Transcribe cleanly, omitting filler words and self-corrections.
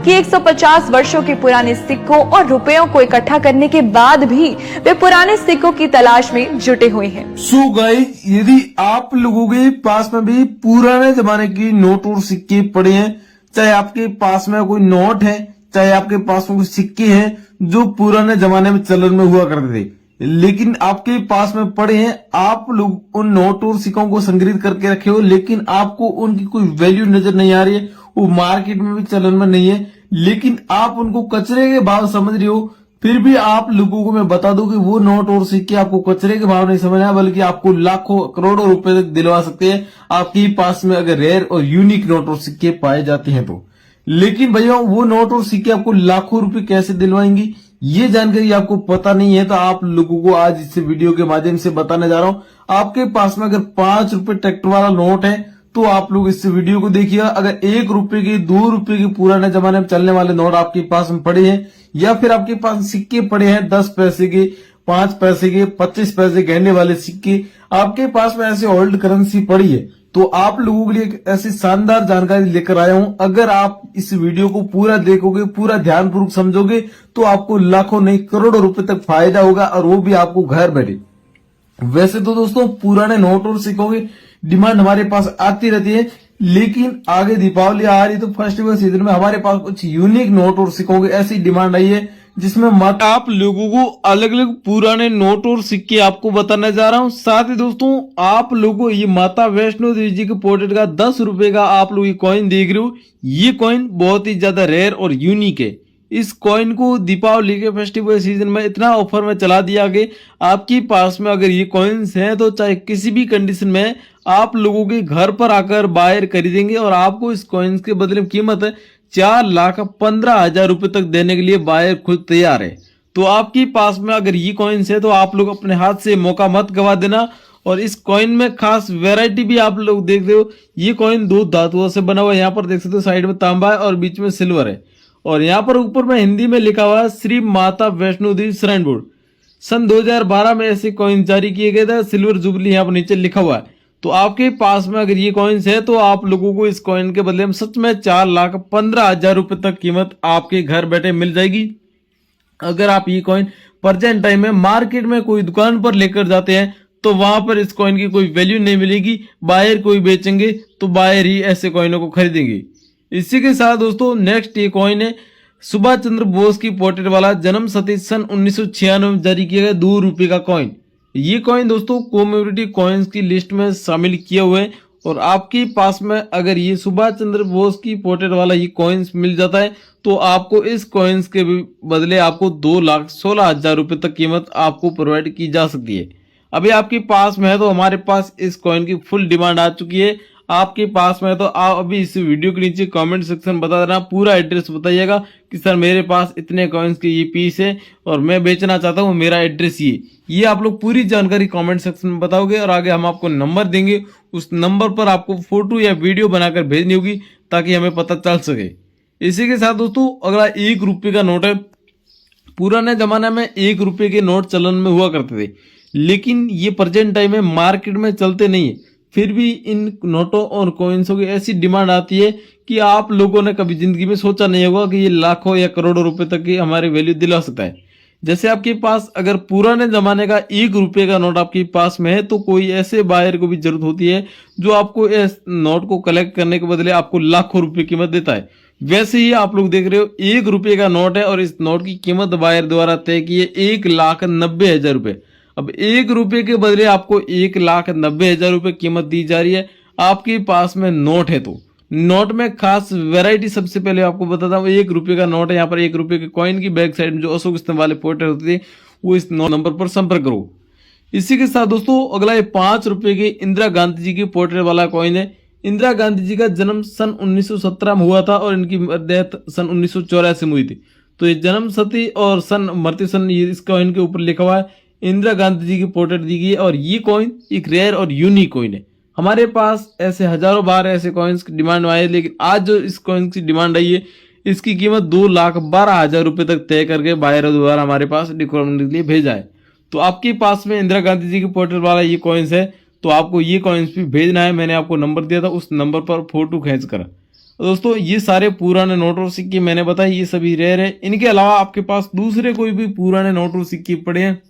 कि 150 वर्षों के पुराने सिक्कों और रुपयों को इकट्ठा करने के बाद भी वे पुराने सिक्कों की तलाश में जुटे हुए हैं। सो गाइस, यदि आप लोगों के पास में भी पुराने जमाने की नोट और सिक्के पड़े हैं, चाहे आपके पास में कोई नोट है, चाहे आपके पास में कोई सिक्के हैं जो पुराने जमाने में चलन में हुआ करते थे, लेकिन आपके पास में पड़े हैं, आप लोग उन नोट और सिक्कों को संग्रहित करके रखे हो, लेकिन आपको उनकी कोई वैल्यू नजर नहीं आ रही है, वो मार्केट में भी चलन में नहीं है, लेकिन आप उनको कचरे के भाव समझ रहे हो। फिर भी आप लोगों को मैं बता दूं कि वो नोट और सिक्के आपको कचरे के भाव नहीं समझना, बल्कि आपको लाखों करोड़ों रुपए तक दिलवा सकते हैं आपके पास में अगर रेयर और यूनिक नोट और सिक्के पाए जाते हैं तो। लेकिन भैया, वो नोट और सिक्के आपको लाखों रुपए कैसे दिलवाएंगी, ये जानकारी आपको पता नहीं है, तो आप लोगों को आज इस वीडियो के माध्यम से बताने जा रहा हूं। आपके पास में अगर 5 रुपए ट्रैक्टर वाला नोट है तो आप लोग इस वीडियो को देखिएगा। अगर 1 रुपए के, 2 रुपए के पुराने जमाने में चलने वाले नोट आपके पास में पड़े हैं, या फिर आपके पास सिक्के पड़े हैं 10 पैसे के, 5 पैसे के, 25 पैसे गहने वाले सिक्के, आपके पास में ऐसे ओल्ड करेंसी पड़ी है, तो आप लोगों के लिए एक ऐसी शानदार जानकारी लेकर आया हूं। अगर आप इस वीडियो को पूरा देखोगे, पूरा ध्यानपूर्वक समझोगे, तो आपको लाखों नहीं करोड़ों रुपए तक फायदा होगा, और वो भी आपको घर बैठे। वैसे तो दोस्तों, पुराने नोट और सिक्कों की डिमांड हमारे पास आती रहती है, लेकिन आगे दीपावली आ रही, तो फेस्टिवल सीजन में हमारे पास कुछ यूनिक नोट और सिक्कों की ऐसी डिमांड आई है जिसमें आप लोगों को अलग अलग पुराने नोट और सिक्के आपको बताने जा रहा हूं। साथ ही दोस्तों, आप लोगों को ये माता वैष्णो देवी जी के पोर्ट्रेट का 10 रुपए का आप लोग ये कॉइन देख रहे हो, ये कॉइन बहुत ही ज्यादा रेयर और यूनिक है। इस कॉइन को दीपावली के फेस्टिवल सीजन में इतना ऑफर में चला दिया कि आपके पास में अगर ये कॉइन्स हैं तो चाहे किसी भी कंडीशन में आप लोगों के घर पर आकर बायर खरीदेंगे, और आपको इस कॉइन्स के बदले में कीमत है 4,15,000 रुपए तक देने के लिए बायर खुद तैयार है। तो आपके पास में अगर ये कॉइन्स है तो आप लोग अपने हाथ से मौका मत गवा देना। और इस कॉइन में खास वैरायटी भी आप लोग देख रहे हो, ये कॉइन 2 धातुओं से बना हुआ है। यहाँ पर देख सकते हो, साइड में तांबा है और बीच में सिल्वर है, और यहाँ पर ऊपर में हिंदी में लिखा हुआ है श्री माता वैष्णो देवी श्राइन बोर्ड। सन 2012 में ऐसे कॉइन जारी किए गए थे, सिल्वर जुबली यहाँ पर नीचे लिखा हुआ है। तो आपके पास में अगर ये कॉइन्स है तो आप लोगों को इस कॉइन के बदले में सच में 4,15,000 रुपए तक कीमत आपके घर बैठे मिल जाएगी। अगर आप ये कॉइन प्रेजेंट टाइम में मार्केट में कोई दुकान पर लेकर जाते हैं तो वहां पर इस कॉइन की कोई वैल्यू नहीं मिलेगी, बायर कोई बेचेंगे तो बायर ही ऐसे कॉइनों को खरीदेंगे। इसी के साथ दोस्तों, नेक्स्ट ये कॉइन है सुभाष चंद्र बोस की पोर्ट्रेट वाला जन्म शती सन 1996 में जारी किया गया 2 रुपए का कॉइन। ये कॉइन दोस्तों कॉमेमोरेटिव कॉइन्स की लिस्ट में शामिल किए हुए हैं, और आपके पास में अगर ये सुभाष चंद्र बोस की पोर्ट्रेट वाला ये कॉइन्स मिल जाता है तो आपको इस कॉइन्स के बदले आपको 2,16,000 रुपए तक कीमत आपको प्रोवाइड की जा सकती है। अभी आपके पास में है तो हमारे पास इस कॉइन की फुल डिमांड आ चुकी है। आपके पास में है तो आप अभी इस वीडियो के नीचे कमेंट सेक्शन बता देना, पूरा एड्रेस बताइएगा कि सर मेरे पास इतने कॉइन्स के ये पीस है और मैं बेचना चाहता हूँ, मेरा एड्रेस ये आप लोग पूरी जानकारी कमेंट सेक्शन में बताओगे, और आगे हम आपको नंबर देंगे, उस नंबर पर आपको फोटो या वीडियो बनाकर भेजनी होगी ताकि हमें पता चल सके। इसी के साथ दोस्तों, अगला 1 रुपए का नोट है। पुराने जमाने में 1 रुपए के नोट चलन में हुआ करते थे, लेकिन ये प्रेजेंट टाइम में मार्केट में चलते नहीं है। फिर भी इन नोटों और कॉइन्सों की ऐसी डिमांड आती है कि आप लोगों ने कभी जिंदगी में सोचा नहीं होगा कि ये लाखों या करोड़ों रुपए तक की हमारी वैल्यू दिला सकता है। जैसे आपके पास अगर पुराने जमाने का 1 रुपए का नोट आपके पास में है तो कोई ऐसे बायर को भी जरूरत होती है जो आपको इस नोट को कलेक्ट करने के बदले आपको लाखों रुपए कीमत देता है। वैसे ही आप लोग देख रहे हो 1 रुपए का नोट है, और इस नोट की कीमत बायर द्वारा तय की है 1,90,000 रुपए। अब 1 रुपए के बदले आपको 1,90,000 रुपए कीमत दी जा रही है। आपके पास में नोट है तो नोट में खास वैरायटी सबसे पहले आपको बताता हूँ। 1 रुपए का नोट है, यहाँ पर 1 रुपए के कॉइन की बैक साइड में जो अशोक स्तंभ वाले पोर्ट्रेट होते थे वो इस नंबर पर संपर्क करो। इसी के साथ दोस्तों, अगला ये 5 रुपए के इंदिरा गांधी जी की पोर्ट्रेट वाला कॉइन है। इंदिरा गांधी जी का जन्म सन 1917 में हुआ था और इनकी डेथ सन 1984 में हुई थी। तो ये जन्म शती और सन मृत्यु सन इस कॉइन के ऊपर लिखा हुआ है, इंदिरा गांधी जी की पोर्ट्रेट दी गई है, और ये कॉइन एक रेयर और यूनिक कॉइन है। हमारे पास ऐसे हजारों बार ऐसे कॉइन्स की डिमांड आई है, लेकिन आज जो इस कॉइन की डिमांड आई है इसकी कीमत 2,12,000 रुपए तक तय करके बायर द्वारा हमारे पास रिक्वायरमेंट के लिए भेजा है। तो आपके पास में इंदिरा गांधी जी की पोर्ट्रेट वाला ये कॉइन्स है तो आपको ये कॉइन्स भी भेजना है। मैंने आपको नंबर दिया था, उस नंबर पर फोटो खींच कर दोस्तों ये सारे पुराने नोट और सिक्के मैंने बताया, ये सभी रेयर है। इनके अलावा आपके पास दूसरे कोई भी पुराने नोट और सिक्के पड़े हैं